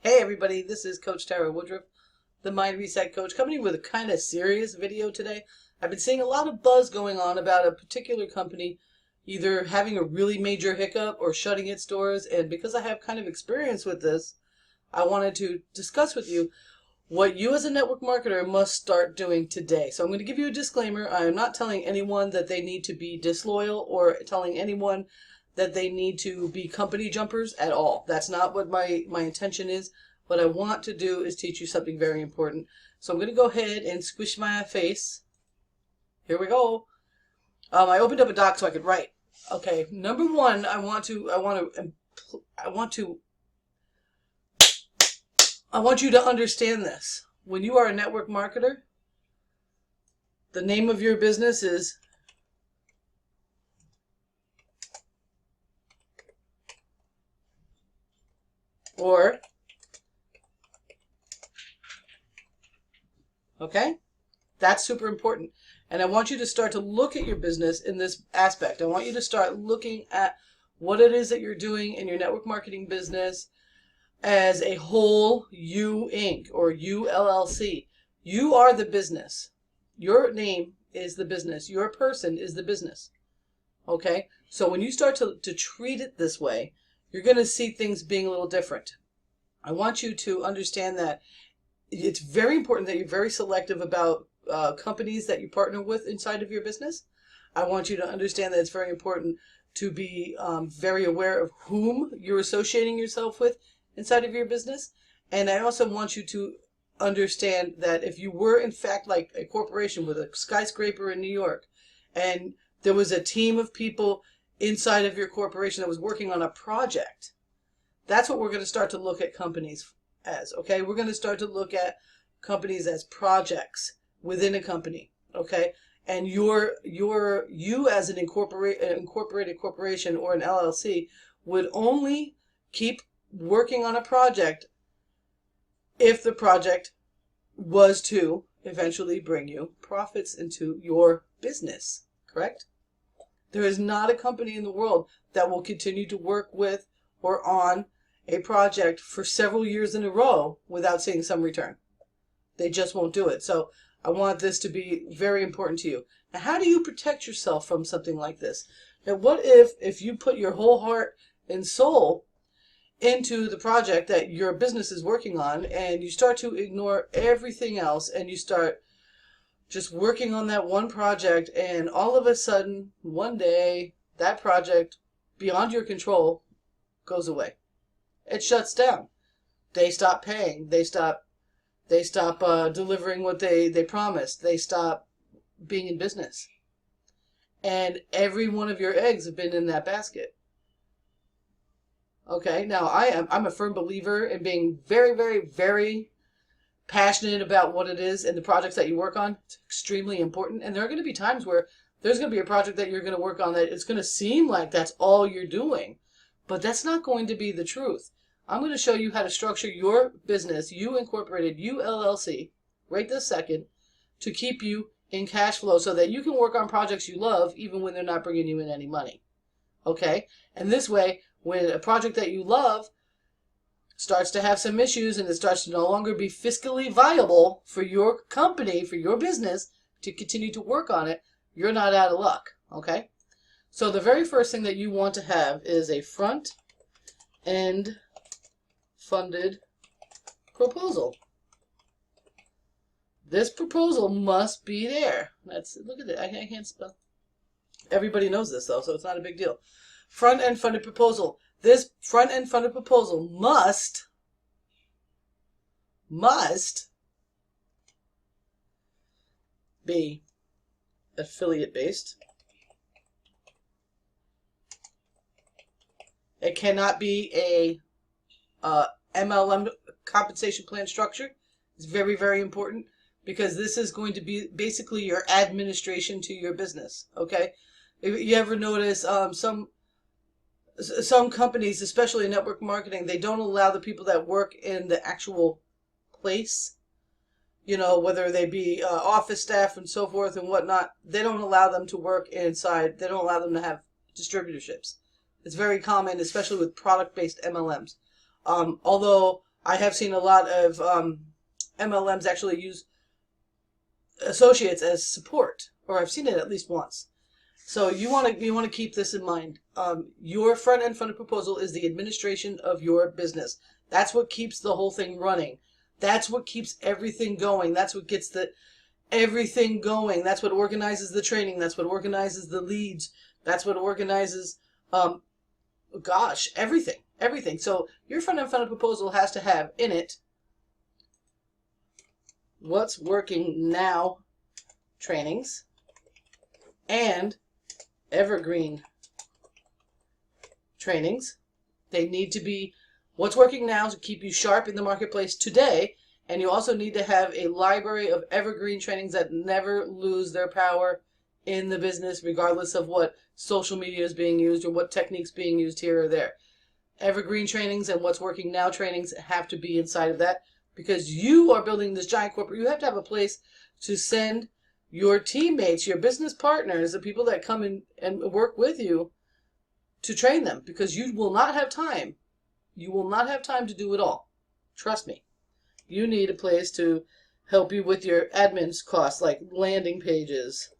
Hey everybody, this is Coach Tara Woodruff, the Mind Reset Coach, coming with a kind of serious video today. I've been seeing a lot of buzz going on about a particular company either having a really major hiccup or shutting its doors, and because I have kind of experience with this, I wanted to discuss with you what you as a network marketer must start doing today. So I'm going to give you a disclaimer. I am not telling anyone that they need to be disloyal or telling anyone that they need to be company jumpers at all. That's not what my intention is. What I want to do is teach you something very important. So I'm going to go ahead and squish my face. Here we go. I opened up a doc so I could write. Okay, number one, I want you to understand this. When you are a network marketer, the name of your business is okay? That's super important. And I want you to start to look at your business in this aspect. I want you to start looking at what it is that you're doing in your network marketing business as a whole, you Inc. or you LLC. You are the business. Your name is the business. Your person is the business. Okay? So when you start to treat it this way, you're going to see things being a little different. I want you to understand that it's very important that you're very selective about companies that you partner with inside of your business. I want you to understand that it's very important to be very aware of whom you're associating yourself with inside of your business. And I also want you to understand that if you were in fact like a corporation with a skyscraper in New York, and there was a team of people inside of your corporation that was working on a project, that's what we're going to start to look at companies as. Okay, we're going to start to look at companies as projects within a company. Okay, and you as an incorporated corporation or an LLC would only keep working on a project if the project was to eventually bring you profits into your business. Correct? There is not a company in the world that will continue to work with or on a project for several years in a row without seeing some return. They just won't do it. So I want this to be very important to you. Now, how do you protect yourself from something like this? Now, what if you put your whole heart and soul into the project that your business is working on, and you start to ignore everything else, and you start just working on that one project, and all of a sudden, one day, that project, beyond your control, goes away. It shuts down. They stop paying. They stop delivering what they promised. They stop being in business. And every one of your eggs have been in that basket. Okay, now I'm a firm believer in being very, very, very passionate about what it is and the projects that you work on. It's extremely important. And there are going to be times where there's going to be a project that you're going to work on that it's going to seem like that's all you're doing. But that's not going to be the truth. I'm going to show you how to structure your business, you incorporated, you LLC, right this second, to keep you in cash flow so that you can work on projects you love even when they're not bringing you in any money. Okay? And this way, when a project that you love starts to have some issues and it starts to no longer be fiscally viable for your company, for your business, to continue to work on it, you're not out of luck. Okay? So the very first thing that you want to have is a front-end funded proposal. This proposal must be there. Look at it. I can't spell. Everybody knows this though, so it's not a big deal. Front-end funded proposal. This front-end funded proposal must be affiliate based. It cannot be a MLM compensation plan structure. It's very, very important because this is going to be basically your administration to your business. Okay, if you ever notice some companies, especially in network marketing, they don't allow the people that work in the actual place, you know, whether they be office staff and so forth and whatnot, they don't allow them to work inside. They don't allow them to have distributorships. It's very common, especially with product-based MLMs. Although I have seen a lot of MLMs actually use associates as support, or I've seen it at least once. So you want to keep this in mind. Your front end funded proposal is the administration of your business. That's what keeps the whole thing running. That's what keeps everything going. That's what gets everything going. That's what organizes the training. That's what organizes the leads. That's what organizes, everything. So your front end funded proposal has to have in it what's working now trainings and evergreen trainings. They need to be what's working now to keep you sharp in the marketplace today, and you also need to have a library of evergreen trainings that never lose their power in the business, regardless of what social media is being used or what techniques being used here or there. Evergreen trainings and what's working now trainings have to be inside of that, because you are building this giant corporate. You have to have a place to send your teammates, your business partners, the people that come in and work with you, to train them, because you will not have time. You will not have time to do it all. Trust me. You need a place to help you with your admin costs, like landing pages,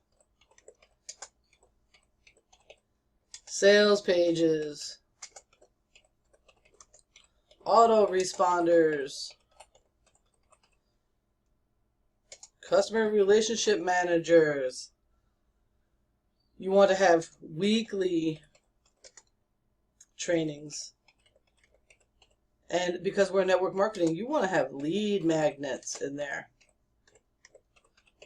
sales pages, autoresponders, customer relationship managers. You want to have weekly trainings. And because we're network marketing, you want to have lead magnets in there.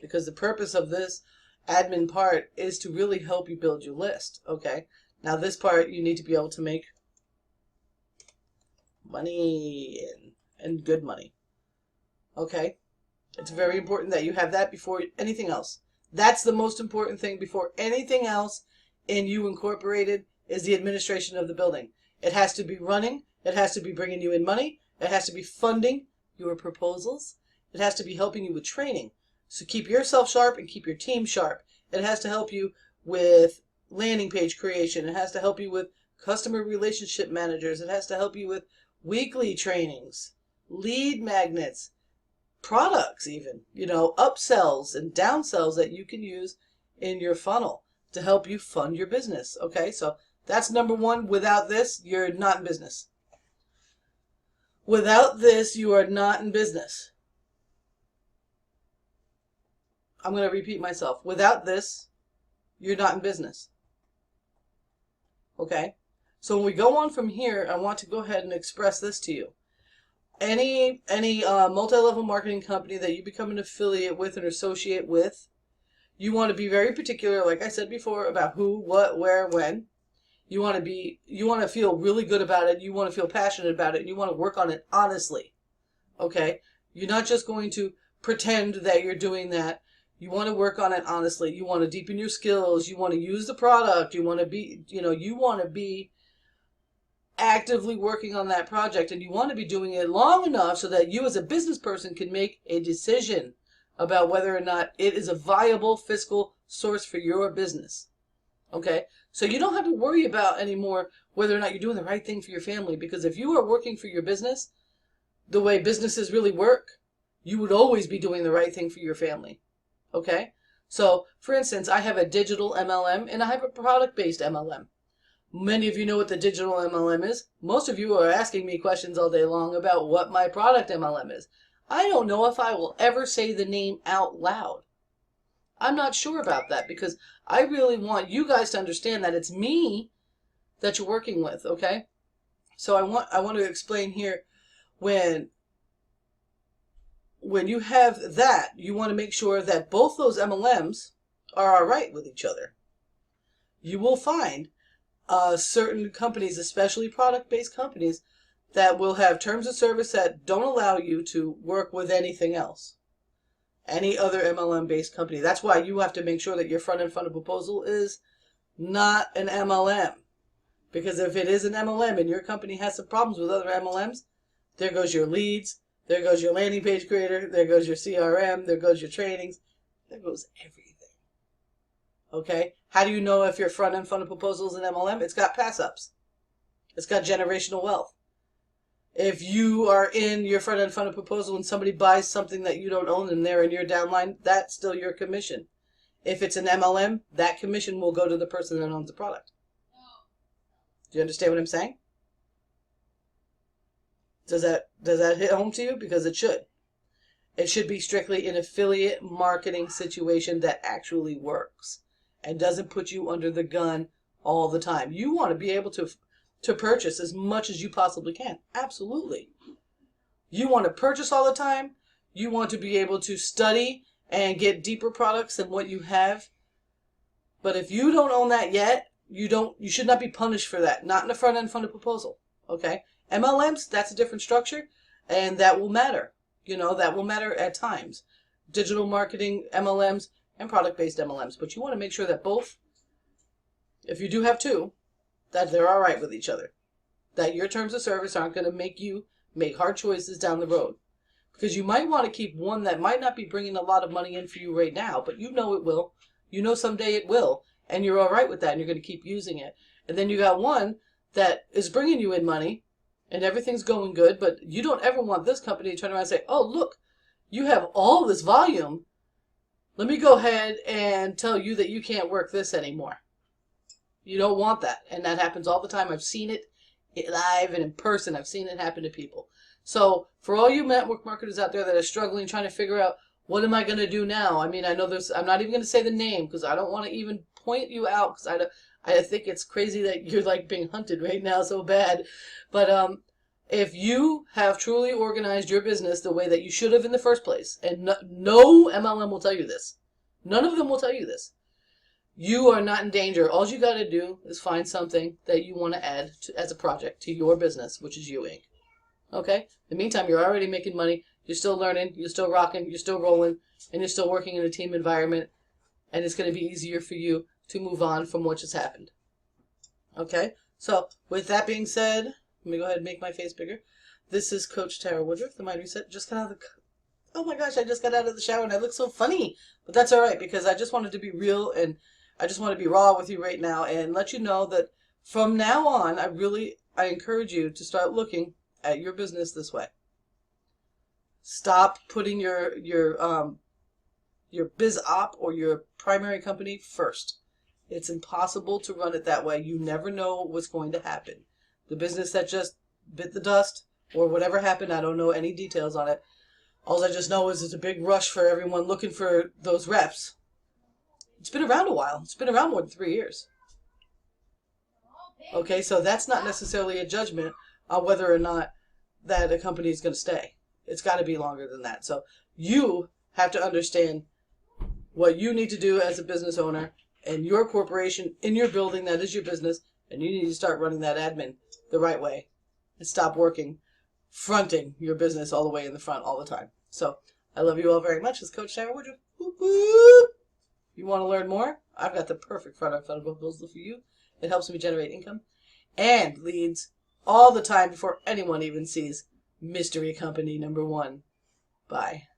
Because the purpose of this admin part is to really help you build your list. Okay. Now this part, you need to be able to make money and good money. Okay. It's very important that you have that before anything else. That's the most important thing before anything else in You Incorporated is the administration of the building. It has to be running. It has to be bringing you in money. It has to be funding your proposals. It has to be helping you with training. So keep yourself sharp and keep your team sharp. It has to help you with landing page creation. It has to help you with customer relationship managers. It has to help you with weekly trainings, lead magnets, products even, upsells and downsells that you can use in your funnel to help you fund your business. Okay, so that's number one. Without this, you're not in business. Without this, you are not in business. I'm going to repeat myself. Without this, you're not in business. Okay? So when we go on from here, I want to go ahead and express this to you. Any multi-level marketing company that you become an affiliate with and associate with, you want to be very particular, like I said before, about who, what, where, when. You want to feel really good about it. You want to feel passionate about it. And you want to work on it honestly. Okay? You're not just going to pretend that you're doing that. You want to work on it honestly. You want to deepen your skills. You want to use the product. You want to be actively working on that project, and you want to be doing it long enough so that you as a business person can make a decision about whether or not it is a viable fiscal source for your business. Okay? So you don't have to worry about anymore whether or not you're doing the right thing for your family, because if you are working for your business the way businesses really work, you would always be doing the right thing for your family. Okay? So, for instance, I have a digital MLM and I have a product-based MLM. Many of you know what the digital MLM is. Most of you are asking me questions all day long about what my product MLM is. I don't know if I will ever say the name out loud. I'm not sure about that, because I really want you guys to understand that it's me that you're working with, okay? So I want to explain here, when you have that, you want to make sure that both those MLMs are all right with each other. You will find certain companies, especially product-based companies, that will have terms of service that don't allow you to work with anything else. Any other MLM-based company. That's why you have to make sure that your front-end funded proposal is not an MLM. Because if it is an MLM and your company has some problems with other MLMs, there goes your leads, there goes your landing page creator, there goes your CRM, there goes your trainings, there goes everything. Okay? How do you know if your front-end funded proposal is an MLM? It's got pass-ups. It's got generational wealth. If you are in your front-end funnel proposal and somebody buys something that you don't own and they're in your downline, that's still your commission. If it's an MLM, that commission will go to the person that owns the product. Do you understand what I'm saying? Does that hit home to you? Because it should. It should be strictly an affiliate marketing situation that actually works and doesn't put you under the gun all the time. You want to be able to purchase as much as you possibly can. Absolutely. You want to purchase all the time. You want to be able to study and get deeper products than what you have. But if you don't own that yet, you should not be punished for that. Not in a front-end funnel proposal. Okay? MLMs, that's a different structure, and that will matter. You know, that will matter at times. Digital marketing, MLMs, and product-based MLMs. But you want to make sure that both, if you do have two, that they're all right with each other. That your terms of service aren't going to make you make hard choices down the road. Because you might want to keep one that might not be bringing a lot of money in for you right now, but you know it will. You know someday it will. And you're all right with that, and you're going to keep using it. And then you got one that is bringing you in money, and everything's going good, but you don't ever want this company to turn around and say, oh, look, you have all this volume. Let me go ahead and tell you that you can't work this anymore. You don't want that. And that happens all the time. I've seen it live and in person. I've seen it happen to people. So for all you network marketers out there that are struggling, trying to figure out, what am I going to do now? I mean, I know I'm not even going to say the name because I don't want to even point you out because I think it's crazy that you're like being hunted right now so bad. But if you have truly organized your business the way that you should have in the first place, and no MLM will tell you this, none of them will tell you this, you are not in danger. All you got to do is find something that you want to add as a project to your business, which is You Inc. Okay? In the meantime, you're already making money. You're still learning. You're still rocking. You're still rolling. And you're still working in a team environment. And it's going to be easier for you to move on from what just happened. Okay? So, with that being said, let me go ahead and make my face bigger. This is Coach Tara Woodruff, the Mind Reset. Just got out of the... Oh my gosh, I just got out of the shower and I look so funny. But that's all right because I just wanted to be real and I just want to be raw with you right now and let you know that from now on, I encourage you to start looking at your business this way. Stop putting your biz op or your primary company first. It's impossible to run it that way. You never know what's going to happen. The business that just bit the dust or whatever happened, I don't know any details on it. All I just know is it's a big rush for everyone looking for those reps. It's been around a while. It's been around more than 3 years. Okay, so that's not necessarily a judgment on whether or not that a company is going to stay. It's got to be longer than that. So you have to understand what you need to do as a business owner in your corporation, in your building, that is your business, and you need to start running that admin the right way and stop fronting your business all the way in the front all the time. So I love you all very much. It's Coach Tara Woodruff. Whoop, whoop. You want to learn more? I've got the perfect front-end funnel proposal for you. It helps me generate income and leads all the time before anyone even sees mystery company number 1. Bye.